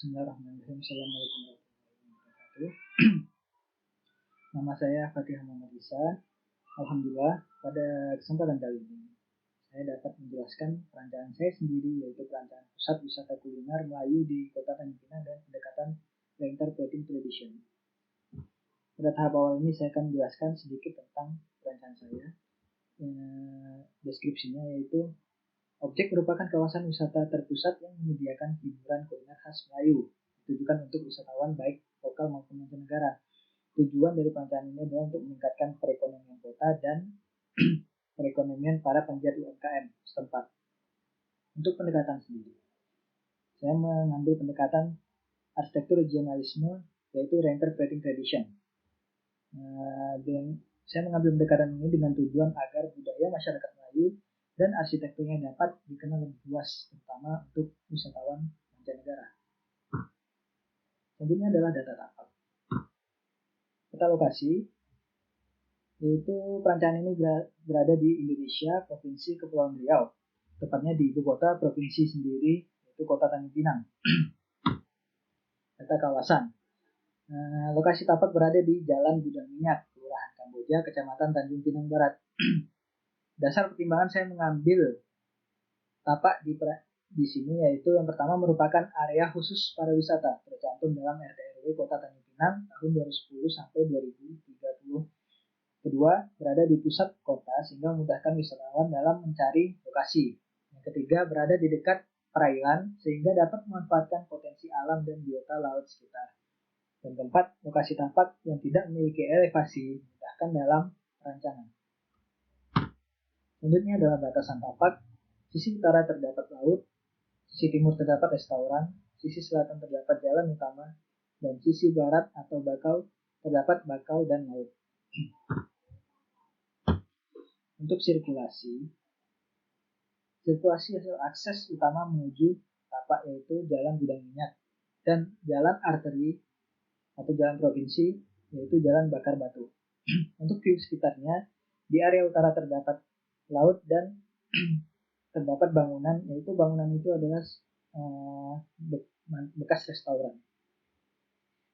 Bismillahirrahmanirrahim. Assalamualaikum warahmatullahi wabarakatuh. Nama saya Fatih Muhammad Isa. Alhamdulillah, pada kesempatan kali ini saya dapat menjelaskan perancangan saya sendiri, yaitu perancangan pusat wisata kuliner Melayu di Kota Tanjung Pinang dan pendekatan reinterpreting tradition. Pada tahap awal ini saya akan menjelaskan sedikit tentang perancangan saya. Deskripsinya yaitu objek merupakan kawasan wisata terpusat yang menyediakan hiburan kuliner khas Melayu, ditujukan untuk wisatawan baik lokal maupun mancanegara. Tujuan dari perancangan ini adalah untuk meningkatkan perekonomian kota dan perekonomian para penggiat UMKM setempat. Untuk pendekatan sendiri, saya mengambil pendekatan arsitektur regionalisme, yaitu reinterpreting tradition. Saya mengambil pendekatan ini dengan tujuan agar budaya masyarakat Melayu dan arsitekturnya dapat dikenal lebih luas, terutama untuk wisatawan mancanegara. Selanjutnya adalah data tapak. Peta lokasi, yaitu perancangan ini berada di Indonesia, Provinsi Kepulauan Riau, tepatnya di ibu kota provinsi sendiri, yaitu Kota Tanjung Pinang. Data kawasan, lokasi tapak berada di Jalan Gudang Minyak, Kelurahan Kamboja, Kecamatan Tanjung Pinang Barat. Dasar pertimbangan saya mengambil tapak di sini yaitu yang pertama merupakan area khusus para wisata tercantum dalam RT/RW Kota Tanjung Pinang tahun 2010 sampai 2030. Kedua, berada di pusat kota sehingga memudahkan wisatawan dalam mencari lokasi. Yang ketiga, berada di dekat perairan sehingga dapat memanfaatkan potensi alam dan biota laut sekitar. Dan keempat, lokasi tapak yang tidak memiliki elevasi memudahkan dalam perancangan. Selanjutnya adalah batasan tapak. Sisi utara terdapat laut, sisi timur terdapat restoran, sisi selatan terdapat jalan utama, dan sisi barat atau bakau terdapat bakau dan laut. Untuk sirkulasi hasil akses utama menuju tapak yaitu Jalan Gudang Minyak dan jalan arteri atau jalan provinsi yaitu Jalan Bakar Batu. Untuk view sekitarnya, di area utara terdapat laut dan terdapat bangunan, yaitu bangunan itu adalah bekas restoran.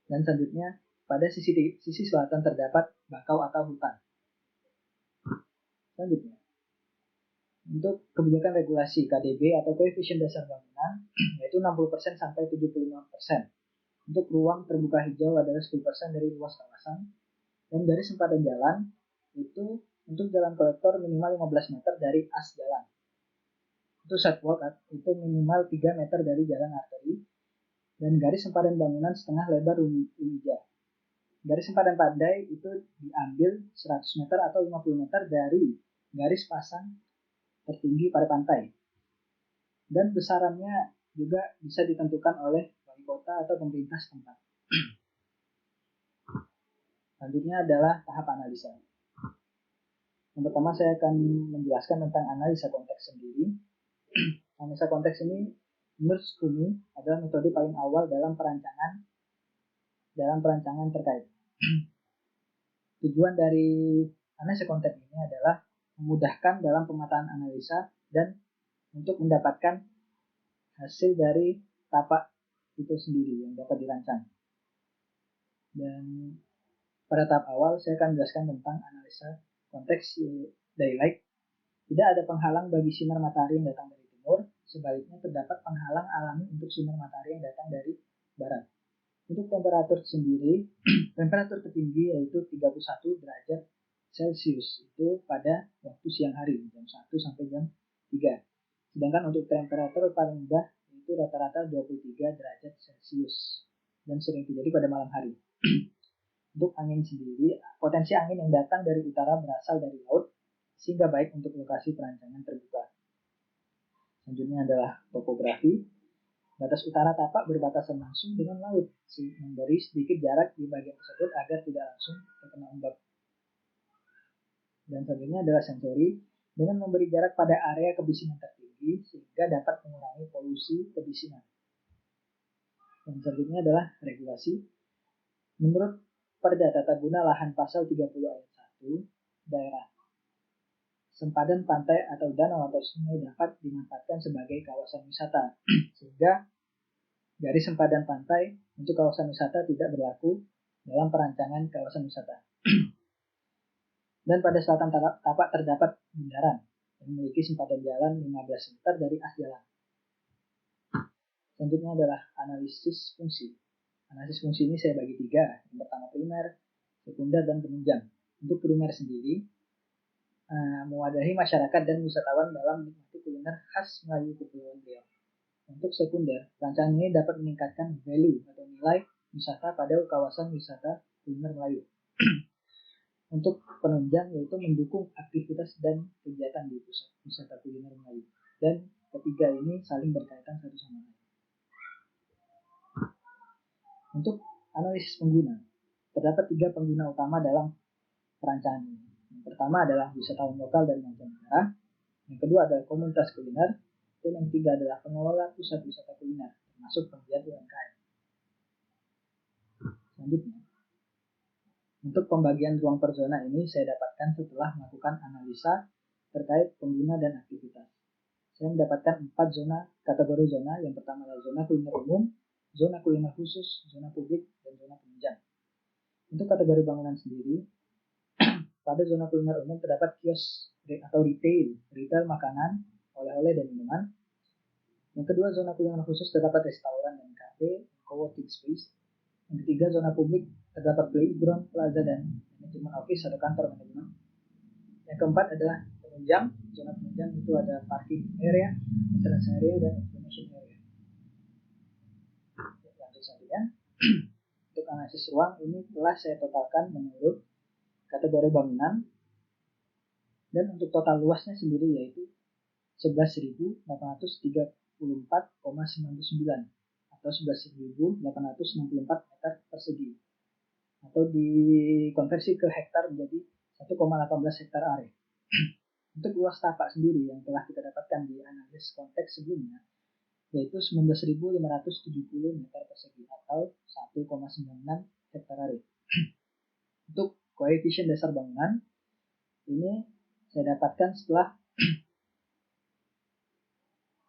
Dan selanjutnya pada sisi selatan terdapat bakau atau hutan. Selanjutnya, untuk kebijakan regulasi KDB atau koefisien dasar bangunan yaitu 60% sampai 75%. Untuk ruang terbuka hijau adalah 10% dari luas kawasan. Dan garis sempadan jalan itu untuk jalan kolektor minimal 15 meter dari as jalan. Untuk sidewalk itu minimal 3 meter dari jalan arteri. Dan garis sempadan bangunan setengah lebar Unija. Garis sempadan pandai itu diambil 100 meter atau 50 meter dari garis pasang tertinggi pada pantai. Dan besarannya juga bisa ditentukan oleh wali kota atau pemerintah setempat. Selanjutnya adalah tahap analisa. Yang pertama saya akan menjelaskan tentang analisa konteks sendiri. Analisa konteks ini menurut Skumi adalah metode paling awal dalam perancangan terkait. Tujuan dari analisa konteks ini adalah memudahkan dalam pemetaan analisa dan untuk mendapatkan hasil dari tapak itu sendiri yang dapat dirancang. Dan pada tahap awal saya akan menjelaskan tentang analisa konteks daylight. Tidak ada penghalang bagi sinar matahari yang datang dari timur, sebaliknya terdapat penghalang alami untuk sinar matahari yang datang dari barat. Untuk temperatur sendiri, temperatur tertinggi yaitu 31 derajat Celcius itu pada waktu siang hari, jam 1 sampai jam 3. Sedangkan untuk temperatur paling rendah itu rata-rata 23 derajat Celcius dan sering terjadi pada malam hari. Untuk angin sendiri, potensi angin yang datang dari utara berasal dari laut, sehingga baik untuk lokasi perancangan terbuka. Selanjutnya adalah topografi. Batas utara tapak berbatasan langsung dengan laut, memberi sedikit jarak di bagian tersebut agar tidak langsung terkena ombak. Dan selanjutnya adalah sensori, dengan memberi jarak pada area kebisingan tertinggi, sehingga dapat mengurangi polusi kebisingan. Dan selanjutnya adalah regulasi. Menurut Perda Tata Guna Lahan Pasal 30 ayat 1, daerah sempadan pantai atau danau atau sungai dapat dimanfaatkan sebagai kawasan wisata. Sehingga Garis sempadan pantai untuk kawasan wisata tidak berlaku dalam perancangan kawasan wisata. Dan pada selatan tapak terdapat bundaran yang memiliki sempadan jalan 15 meter dari as jalan. Selanjutnya adalah analisis fungsi. Analisis fungsi ini saya bagi 3. Yang pertama primer, sekunder, dan penunjang. Untuk primer sendiri, mewadahi masyarakat dan wisatawan dalam menikmati kuliner khas Melayu Kepulauan Riau. Untuk sekunder, rancangan ini dapat meningkatkan value atau nilai wisata pada kawasan wisata kuliner Melayu. Untuk penunjang, yaitu mendukung aktivitas dan kegiatan di pusat wisata kuliner Melayu. Dan ketiga ini saling berkaitan satu sama lain. Untuk analisis pengguna, terdapat 3 pengguna utama dalam perancangan ini. Yang pertama adalah wisatawan lokal dan mancanegara. Yang kedua adalah komunitas kuliner. Dan yang ketiga adalah pengelola pusat wisata kuliner, termasuk penggiat UMKM. Selanjutnya, untuk pembagian ruang per zona ini saya dapatkan setelah melakukan analisa terkait pengguna dan aktivitas. Saya mendapatkan 4 zona kategori zona. Yang pertama adalah zona kuliner umum, zona kuliner khusus, zona publik, dan zona penunjang. Untuk kategori bangunan sendiri, pada zona kuliner umum terdapat kios atau retail makanan, oleh-oleh, dan minuman. Yang kedua, zona kuliner khusus terdapat restoran dan kafe, co-working space. Yang ketiga, zona publik terdapat playground, plaza, dan manajemen office atau kantor manajemen. Yang keempat adalah penunjang. Zona penunjang itu ada parking area, entrance area, dan information area. Lanjut selanjutnya, untuk analisis ruang ini telah saya totalkan menurut kategori bangunan, dan untuk total luasnya sendiri yaitu 11.834,99 atau 11.864 meter persegi, atau dikonversi ke hektar menjadi 1,18 hektar area. Untuk luas tapak sendiri yang telah kita dapatkan di analisis konteks sebelumnya yaitu 19.570 meter persegi atau 1,96 hektar area. Untuk koefisien dasar bangunan ini saya dapatkan setelah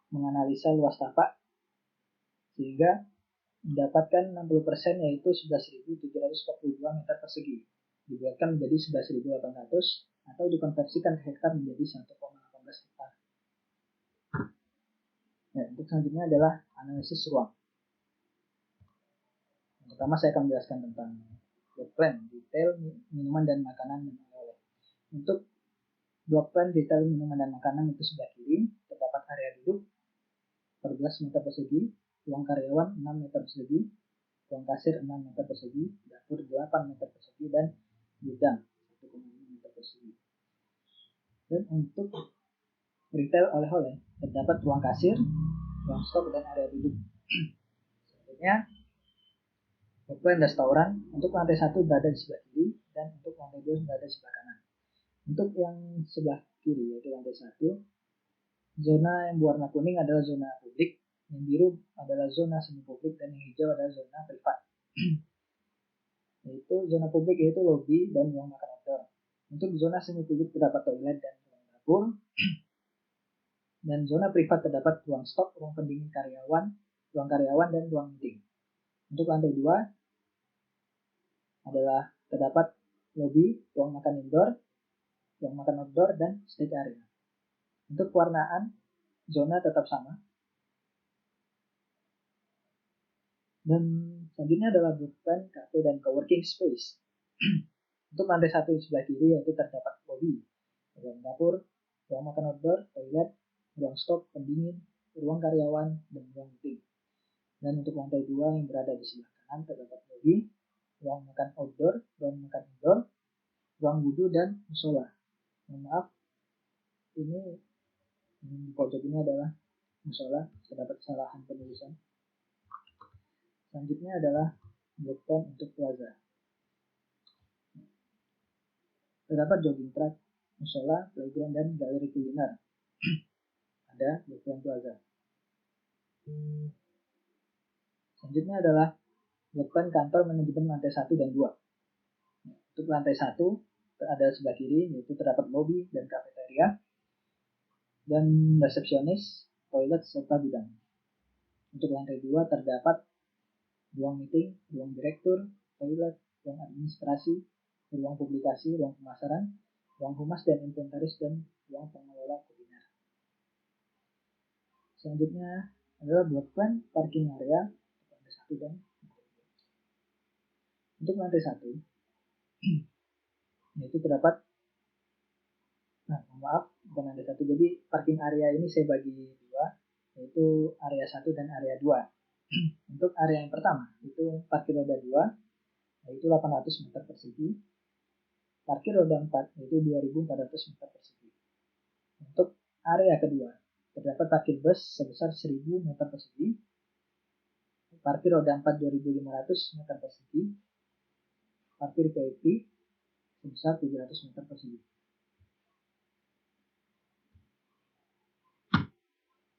menganalisa luas tapak sehingga mendapatkan 60% yaitu 11.742 meter persegi dibuatkan menjadi 11.800 atau dikonversikan ke hektar menjadi 1,18 hektar. Ya, untuk selanjutnya adalah analisis ruang. Yang pertama saya akan menjelaskan tentang block plan, detail, minuman dan makanan dan oleh-oleh. Untuk block plan, detail, minuman dan makanan itu sebelah kiri terdapat area duduk 14 meter persegi, ruang karyawan 6 meter persegi, ruang kasir 6 meter persegi, dapur 8 meter persegi, dan gudang 1,5 meter persegi. Dan untuk retail oleh-oleh terdapat ruang kasir, ruang stok, dan area duduk. Selanjutnya, plan restoran untuk lantai 1 berada di sebelah kiri dan untuk lantai 2 berada di sebelah kanan. Untuk yang sebelah kiri yaitu lantai 1, zona yang berwarna kuning adalah zona publik, yang biru adalah zona semi publik, dan yang hijau adalah zona privat. Yaitu zona publik yaitu lobi dan ruang makan outdoor. Untuk zona semi publik terdapat toilet dan ruang dapur. Dan zona privat terdapat ruang stok, ruang pendingin karyawan, ruang karyawan, dan ruang meeting. Untuk lantai 2 adalah terdapat lobi, ruang makan indoor, ruang makan outdoor, dan stage area. Untuk pewarnaan, zona tetap sama. Dan selanjutnya adalah block plan, cafe, dan coworking space. Untuk lantai 1 di sebelah kiri yaitu terdapat lobi, ruang dapur, ruang makan outdoor, toilet, ruang stok, pendingin, ruang karyawan, dan ruang meeting. Dan untuk lantai 2 yang berada di sebelah kanan terdapat lobi, ruang makan outdoor, ruang makan indoor, ruang wudhu, dan musola. Mohon maaf, ini di pojok ini adalah musola, terdapat kesalahan penulisan. Selanjutnya adalah block plan untuk plaza. Terdapat jogging track, musola, playground, dan galeri kuliner. Ada block plan plaza. Selanjutnya adalah block plan kantor manajemen lantai 1 dan 2. Untuk lantai 1 ada sebelah kiri yaitu terdapat lobi dan kafeteria dan resepsionis, toilet, serta gudang. Untuk lantai 2 terdapat ruang meeting, ruang direktur, toilet, ruang administrasi, ruang publikasi, ruang pemasaran, ruang humas dan inventaris, dan ruang pengelola kuliner. Selanjutnya adalah blok plan parking area lantai 1 dan untuk lantai 1 yaitu terdapat bukan lantai 1, jadi parking area ini saya bagi dua, yaitu area 1 dan area 2. Untuk area yang pertama itu parkir roda 2 yaitu 800 meter persegi, parkir roda 4 yaitu 2400 meter persegi. Untuk area kedua terdapat parkir bus sebesar 1000 meter persegi, parkir roda 4 2500 meter persegi, parkir VIP sebesar 700 meter persegi.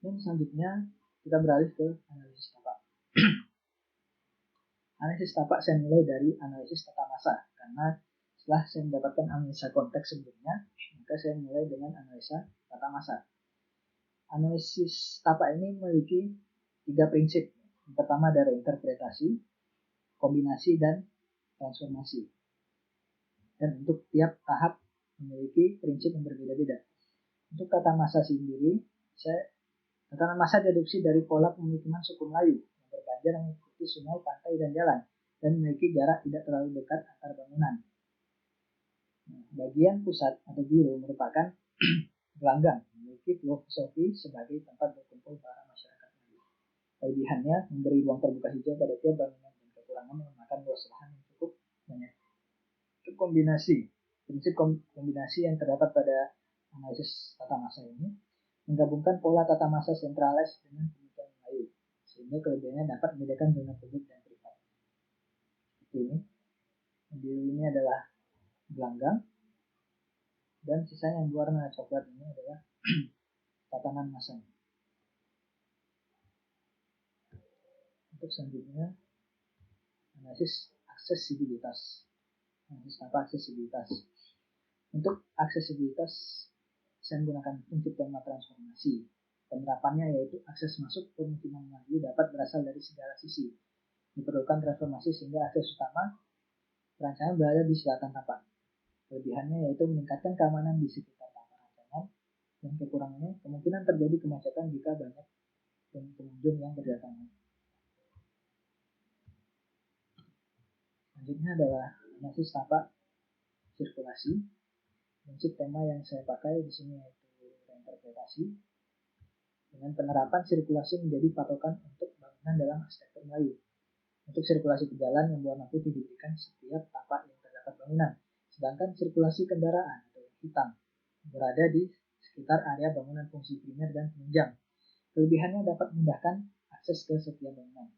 Dan selanjutnya kita beralih ke analisis tapak. Analisis tapak saya mulai dari analisis tata massa, karena setelah saya mendapatkan analisa konteks sebelumnya, maka saya mulai dengan analisa tata massa. Analisis tapak ini memiliki 3 prinsip. Yang pertama adalah interpretasi, kombinasi, dan transformasi. Dan untuk tiap tahap memiliki prinsip yang berbeda-beda. Untuk tata massa sendiri, tatanan massa diadopsi dari pola pemukiman suku Melayu yang berbanjar mengikuti sungai, pantai, dan jalan, dan memiliki jarak tidak terlalu dekat antar bangunan. Bagian pusat atau biru merupakan gelanggang, memiliki filosofi sebagai tempat berkumpul para masyarakat Melayu. Kelebihannya memberi ruang terbuka hijau pada tiap bangunan, dan kekurangannya memakan luas lahan yang cukup banyak. Itu prinsip kombinasi yang terdapat pada analisis tata massa ini menggabungkan pola tata massa sentralis dengan pemikiran Melayu, sehingga kelebihannya dapat membedakan zona publik dan privat. Seperti ini. Biru ini adalah gelanggang, dan sisanya yang berwarna coklat ini adalah tatanan massanya. Untuk selanjutnya, analisis aksesibilitas. Analisis apa aksesibilitas? Untuk aksesibilitas, saya menggunakan prinsip tema transformasi. Penerapannya yaitu akses masuk pemukiman Melayu dapat berasal dari segala sisi. Diperlukan transformasi sehingga akses utama perancangan berada di selatan tapak. Kelebihannya yaitu meningkatkan keamanan di sekitar tapak rancangan, dan kekurangannya kemungkinan terjadi kemacetan jika banyak pengunjung yang berdatangan. Selanjutnya adalah analisis tapak sirkulasi. Prinsip tema yang saya pakai di sini yaitu reinterpretasi. Dengan penerapan sirkulasi menjadi patokan untuk bangunan dalam arsitektur Melayu. Untuk sirkulasi pejalan yang berwarna putih diberikan setiap tapak yang terdapat bangunan, sedangkan sirkulasi kendaraan atau yang hitam berada di sekitar area bangunan fungsi primer dan penunjang. Kelebihannya dapat memudahkan akses ke setiap bangunan.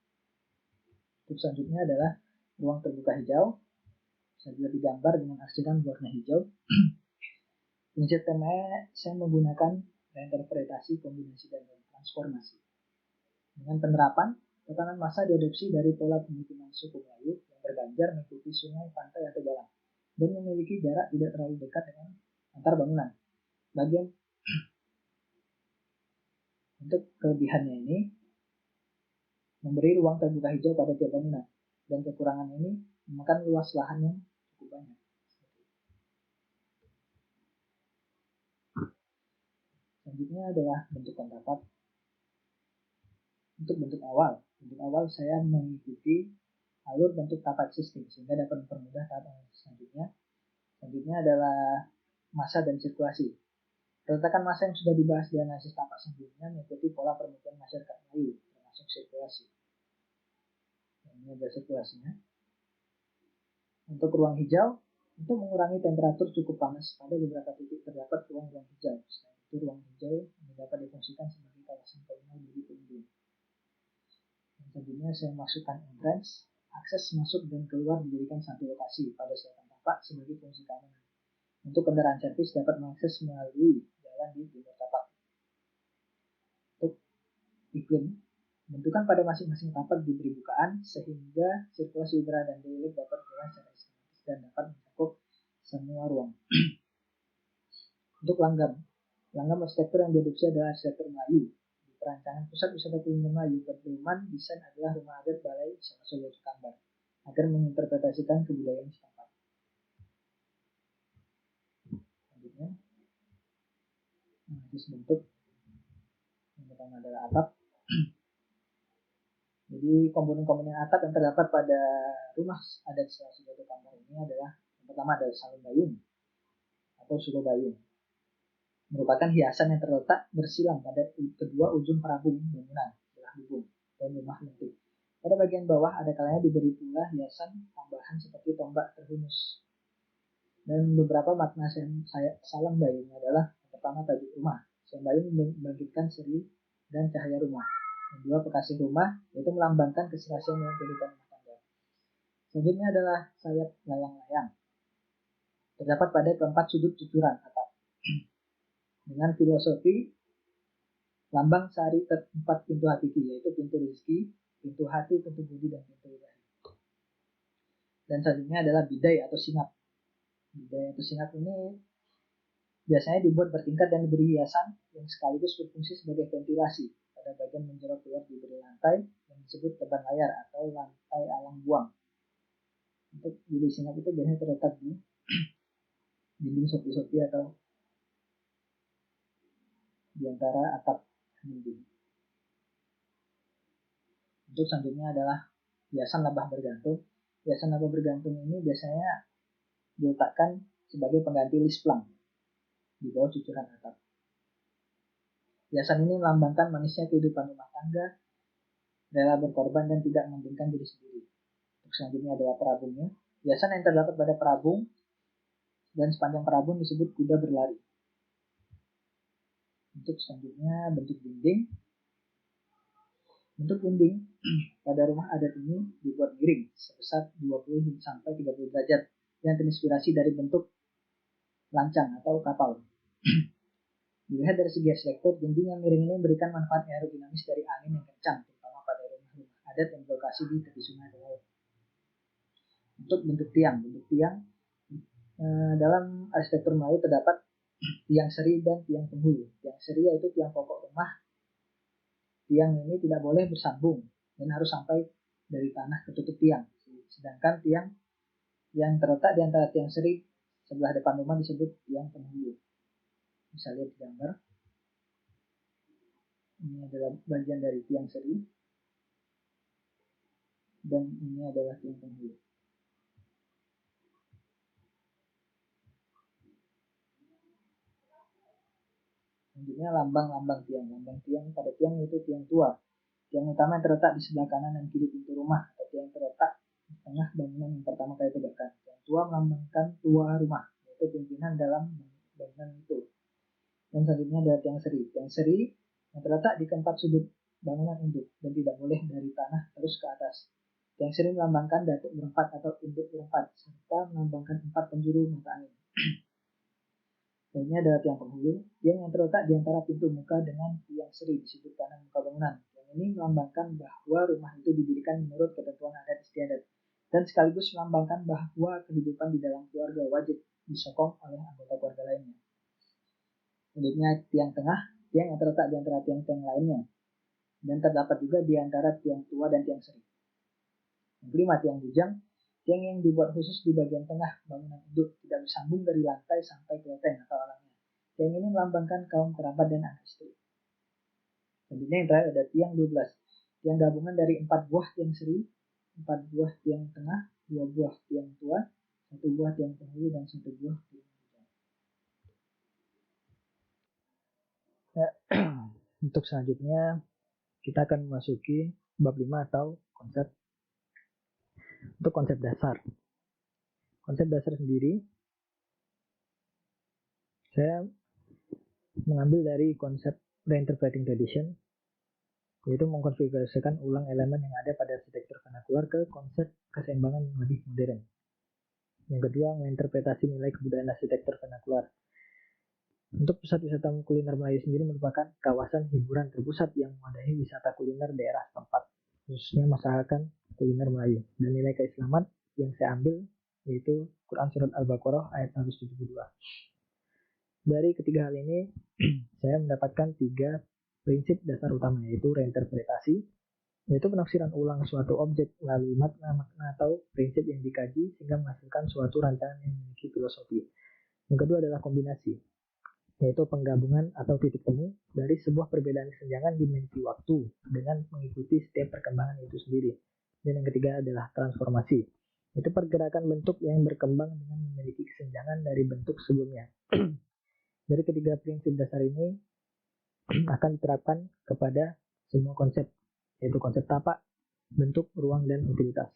Untuk selanjutnya adalah ruang terbuka hijau. Saya juga digambar dengan arsiran berwarna hijau. Prinsip temanya saya menggunakan reinterpretasi, kombinasi, dan transformasi. Dengan penerapan, tatanan massa diadopsi dari pola pemukiman suku Melayu yang berbanjar mengikuti sungai, pantai, atau jalan, dan memiliki jarak tidak terlalu dekat dengan antar bangunan. Untuk kelebihannya ini memberi ruang terbuka hijau pada tiap bangunan, dan kekurangan ini memakan luas lahan yang cukup banyak. Selanjutnya adalah bentukan tapak. Untuk bentuk awal saya mengikuti alur bentuk tapak existing sehingga dapat mempermudah tahap selanjutnya. Selanjutnya adalah massa dan sirkulasi. Peletakan massa yang sudah dibahas di analisis tapak sebelumnya mengikuti pola permukiman masyarakat Melayu, termasuk sirkulasi. Dan ini adalah sirkulasinya. Untuk ruang hijau, untuk mengurangi temperatur cukup panas pada beberapa titik terdapat ruang-ruang hijau. Selain itu, ruang hijau dapat difungsikan sebagai kawasan komunal bagi pengunjung. Selanjutnya saya masukkan entrance, akses masuk dan keluar dijadikan satu lokasi pada selatan tapak sebagai fungsi keamanan. Untuk kendaraan servis dapat mengakses melalui jalan di timur tapak. Untuk iklim, bentukan pada masing-masing tapak diberi bukaan sehingga sirkulasi udara dan daylight dapat berjalan secara sistematis dan dapat mencakup semua ruang. Untuk langgam arsitektur yang diadopsi adalah arsitektur Melayu. perancangan pusat wisata kuliner Melayu, pedoman desain adalah rumah adat Balai Saloso Kambar agar menginterpretasikan kebudayaan setempat. Selanjutnya, analisis bentuk. Yang pertama adalah atap. Jadi komponen-komponen atap yang terdapat pada rumah adat Saloso Kambar ini adalah yang pertama adalah salun bayung atau sulo bayung, merupakan hiasan yang terletak bersilang pada kedua ujung perabung bangunan, belah bubung, dan rumah lentik. Pada bagian bawah ada kalanya diberi pula hiasan tambahan seperti tombak terhunus. Dan beberapa makna salam bayung adalah yang pertama tajuk rumah. Salam bayung membangkitkan seri dan cahaya rumah. Yang kedua pekasih rumah, yaitu melambangkan keserasian dalam kehidupan rumah tangga. Selanjutnya adalah sayap layang-layang. Terdapat pada keempat sudut cucuran atap. Dengan filosofi lambang sari terempat pintu hakiki, yaitu pintu rezeki, pintu hati, pintu budi, dan pintu ilahi. Dan selanjutnya adalah bidai atau singap. Bidai atau singap ini biasanya dibuat bertingkat dan diberi hiasan yang sekaligus berfungsi sebagai ventilasi. Pada bagian menjorok keluar diberi lantai yang disebut teban layar atau lantai alang buang. Untuk bidai singap itu biasanya terletak di dinding sopi-sopi atau di antara atap dinding. Untuk selanjutnya adalah hiasan labah bergantung. Hiasan labah bergantung ini biasanya diletakkan sebagai pengganti lisplang di bawah cucuran atap. Hiasan ini melambangkan manisnya kehidupan rumah tangga, rela berkorban dan tidak mementingkan diri sendiri. Untuk selanjutnya adalah perabungnya. Hiasan yang terdapat pada perabung dan sepanjang perabung disebut kuda berlari. Untuk selanjutnya bentuk dinding. Bentuk dinding pada rumah adat ini dibuat miring sebesar 20 sampai 30 derajat yang terinspirasi dari bentuk lancang atau kapal. Dilihat dari segi arsitektur, dinding yang miring ini memberikan manfaat aerodinamis dari angin yang kencang, terutama pada rumah-rumah adat yang berlokasi di tepi sungai atau laut. Untuk bentuk tiang dalam arsitektur Melayu terdapat tiang seri dan tiang penghulu. Tiang seri yaitu tiang pokok rumah. Tiang ini tidak boleh bersambung dan harus sampai dari tanah ke tutup tiang. Sedangkan tiang yang terletak di antara tiang seri sebelah depan rumah disebut tiang penghulu. Bisa lihat di gambar. Ini adalah bagian dari tiang seri dan ini adalah tiang penghulu. Selanjutnya lambang-lambang tiang. Lambang tiang pada tiang yaitu tiang tua. Tiang utama yang terletak di sebelah kanan dan kiri pintu rumah atau tiang terletak di tengah bangunan yang pertama kali tegakkan. Tiang tua melambangkan tua rumah, yaitu pimpinan dalam bangunan itu. Dan selanjutnya adalah tiang seri. Tiang seri yang terletak di keempat sudut bangunan induk dan tidak boleh dari tanah terus ke atas. Tiang seri melambangkan datuk berempat atau induk berempat serta melambangkan 4 penjuru mata angin. Selanjutnya adalah tiang penghulu, tiang yang terletak di antara pintu muka dengan tiang seri disebut kanan muka bangunan. Tiang ini melambangkan bahwa rumah itu didirikan menurut ketentuan adat istiadat dan sekaligus melambangkan bahwa kehidupan di dalam keluarga wajib disokong oleh anggota keluarga lainnya. Selanjutnya tiang tengah, tiang yang terletak di antara tiang-tiang lainnya dan terdapat juga di antara tiang tua dan tiang seri. Yang kelima, tiang bujang. Tiang yang dibuat khusus di bagian tengah bangunan induk, tidak bersambung dari lantai sampai ke loteng atau alangnya. Tiang ini melambangkan kaum kerabat dan anak istri. Selanjutnya yang terakhir ada tiang 12. Tiang gabungan dari 4 buah tiang seri, 4 buah tiang tengah, 2 buah tiang tua, 1 buah tiang penghulu, dan 1 buah tiang bujang. Untuk selanjutnya kita akan memasuki bab 5 atau konsep. Untuk konsep dasar. Konsep dasar sendiri saya mengambil dari konsep reinterpreting tradition, yaitu mengkonfigurasikan ulang elemen yang ada pada arsitektur vernakular ke konsep keseimbangan yang lebih modern. Yang kedua, menginterpretasi nilai kebudayaan arsitektur vernakular. Untuk pusat wisata kuliner Melayu sendiri merupakan kawasan hiburan terpusat yang mewadahi wisata kuliner daerah setempat, khususnya masakan kuliner Melayu. Dan nilai keislaman yang saya ambil yaitu Quran Surat Al-Baqarah ayat 172. Dari ketiga hal ini, saya mendapatkan 3 prinsip dasar utama, yaitu reinterpretasi, yaitu penafsiran ulang suatu objek melalui makna atau prinsip yang dikaji sehingga menghasilkan suatu rancangan yang memiliki filosofi. Yang kedua adalah kombinasi, yaitu penggabungan atau titik temu dari sebuah perbedaan kesenjangan dimensi waktu dengan mengikuti setiap perkembangan itu sendiri. Dan yang ketiga adalah transformasi, yaitu pergerakan bentuk yang berkembang dengan memiliki kesenjangan dari bentuk sebelumnya. Dari ketiga prinsip dasar ini akan diterapkan kepada semua konsep, yaitu konsep tapak, bentuk, ruang, dan utilitas.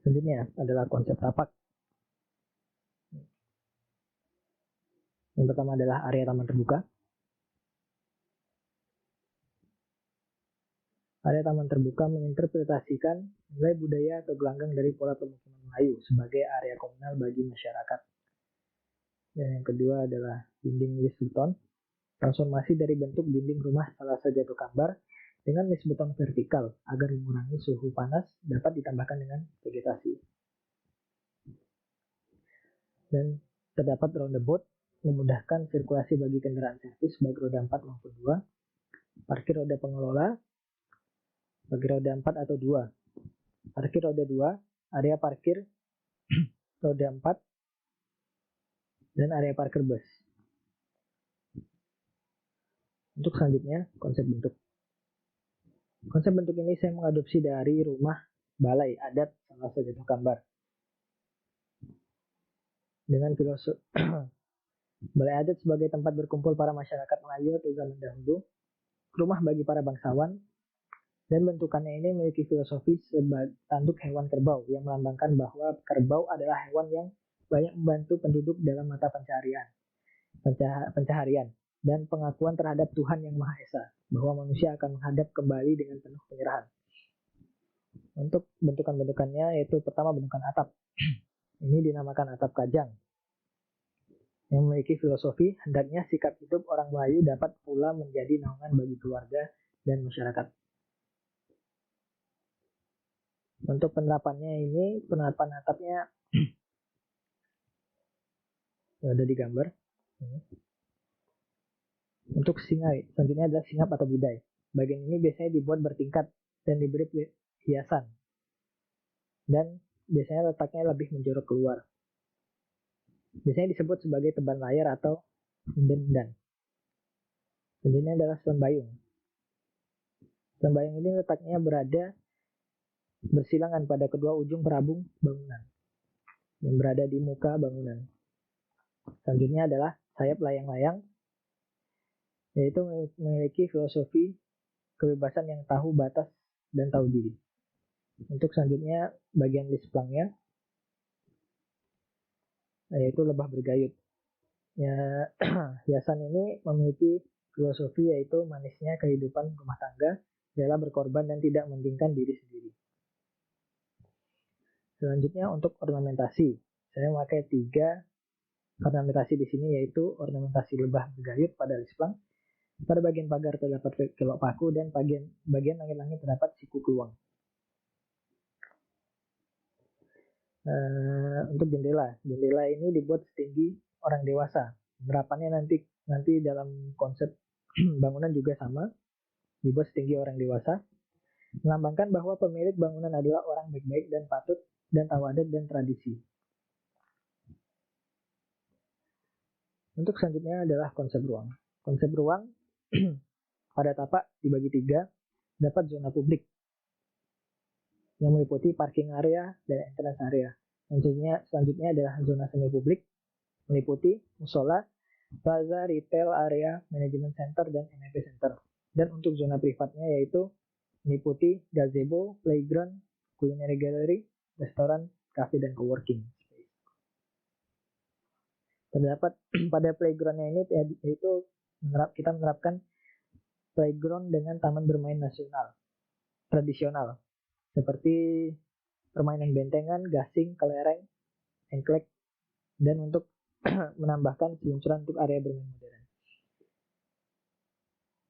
Selanjutnya adalah konsep tapak. Yang pertama adalah area taman terbuka. Area taman terbuka menginterpretasikan nilai budaya atau gelanggang dari pola pemukiman Melayu sebagai area komunal bagi masyarakat. Dan yang kedua adalah dinding lis beton. Transformasi dari bentuk dinding rumah salah satu gambar dengan lis beton vertikal agar mengurangi suhu panas dapat ditambahkan dengan vegetasi. Dan terdapat roundabout memudahkan sirkulasi bagi kendaraan servis baik roda 4 maupun 2, parkir roda pengelola bagi roda 4 atau 2, parkir roda 2, area parkir roda 4, dan area parkir bus. Untuk selanjutnya, konsep bentuk. Konsep bentuk ini saya mengadopsi dari rumah balai adat salah satu gambar. Dengan filosofi balai adat sebagai tempat berkumpul para masyarakat Melayu atau zaman dahulu, rumah bagi para bangsawan, dan bentukannya ini memiliki filosofi sebagai tanduk hewan kerbau yang melambangkan bahwa kerbau adalah hewan yang banyak membantu penduduk dalam mata pencaharian dan pengakuan terhadap Tuhan Yang Maha Esa, bahwa manusia akan menghadap kembali dengan penuh penyerahan. Untuk bentukan-bentukannya yaitu pertama bentukan atap. Ini dinamakan atap kajang, yang memiliki filosofi hendaknya sikap hidup orang Melayu dapat pula menjadi naungan bagi keluarga dan masyarakat. Untuk penerapannya ini, penerapan atapnya ada di gambar. Untuk singai, selanjutnya adalah singap atau bidai. Bagian ini biasanya dibuat bertingkat dan diberi hiasan, dan biasanya letaknya lebih menjorok keluar. Biasanya disebut sebagai teban layar atau undan-undan. Selanjutnya adalah sembayung. Sembayung ini letaknya berada bersilangan pada kedua ujung perabung bangunan yang berada di muka bangunan. Selanjutnya adalah sayap layang-layang, yaitu memiliki filosofi kebebasan yang tahu batas dan tahu diri. Untuk selanjutnya bagian lisplangnya, yaitu lebah bergayut. Ya, hiasan ini memiliki filosofi yaitu manisnya kehidupan rumah tangga, rela berkorban dan tidak mementingkan diri sendiri. Selanjutnya untuk ornamentasi, saya memakai 3 ornamentasi di sini, yaitu ornamentasi lebah bergayut pada lisplang. Pada bagian pagar terdapat kelok paku dan bagian langit-langit terdapat siku kluwang. Untuk jendela ini dibuat setinggi orang dewasa. Penerapannya nanti dalam konsep bangunan juga sama, dibuat setinggi orang dewasa, melambangkan bahwa pemilik bangunan adalah orang baik-baik dan patut dan tahu adat dan tradisi. Untuk selanjutnya adalah konsep ruang. Konsep ruang pada tapak dibagi 3, dapat zona publik yang meliputi parking area dan entrance area. Selanjutnya adalah zona semi publik, meliputi musola, plaza, retail area, manajemen center, dan NFP center. Dan untuk zona privatnya yaitu meliputi gazebo, playground, culinary gallery, restoran, cafe, dan coworking. Terdapat pada playgroundnya ini yaitu kita menerapkan playground dengan taman bermain nasional tradisional seperti permainan bentengan, gasing, kelereng, engklek, dan untuk menambahkan seluncuran untuk area bermain modern.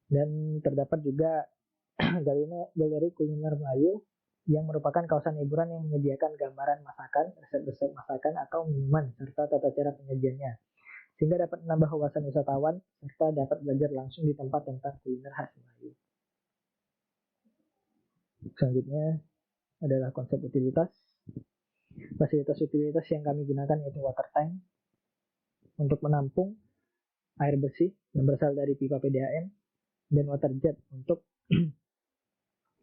Dan terdapat juga galeri kuliner Melayu yang merupakan kawasan hiburan yang menyediakan gambaran masakan, resep-resep masakan atau minuman serta tata cara penyajiannya. sehingga dapat menambah wawasan wisatawan serta dapat belajar langsung di tempat tentang kuliner khas Melayu. Selanjutnya adalah konsep utilitas. Fasilitas utilitas yang kami gunakan yaitu water tank untuk menampung air bersih yang berasal dari pipa PDAM dan water jet untuk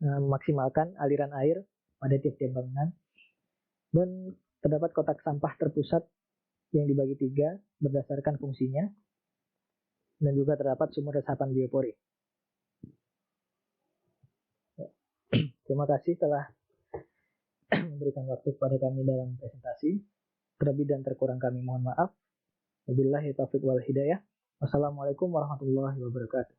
memaksimalkan aliran air pada tiap-tiap bangunan. Dan terdapat kotak sampah terpusat yang dibagi 3 berdasarkan fungsinya, dan juga terdapat sumur resapan biopori. Terima kasih telah memberikan waktu kepada kami dalam presentasi. Terlebih dan terkurang kami mohon maaf. Wabillahi taufiq wal hidayah. Wassalamualaikum warahmatullahi wabarakatuh.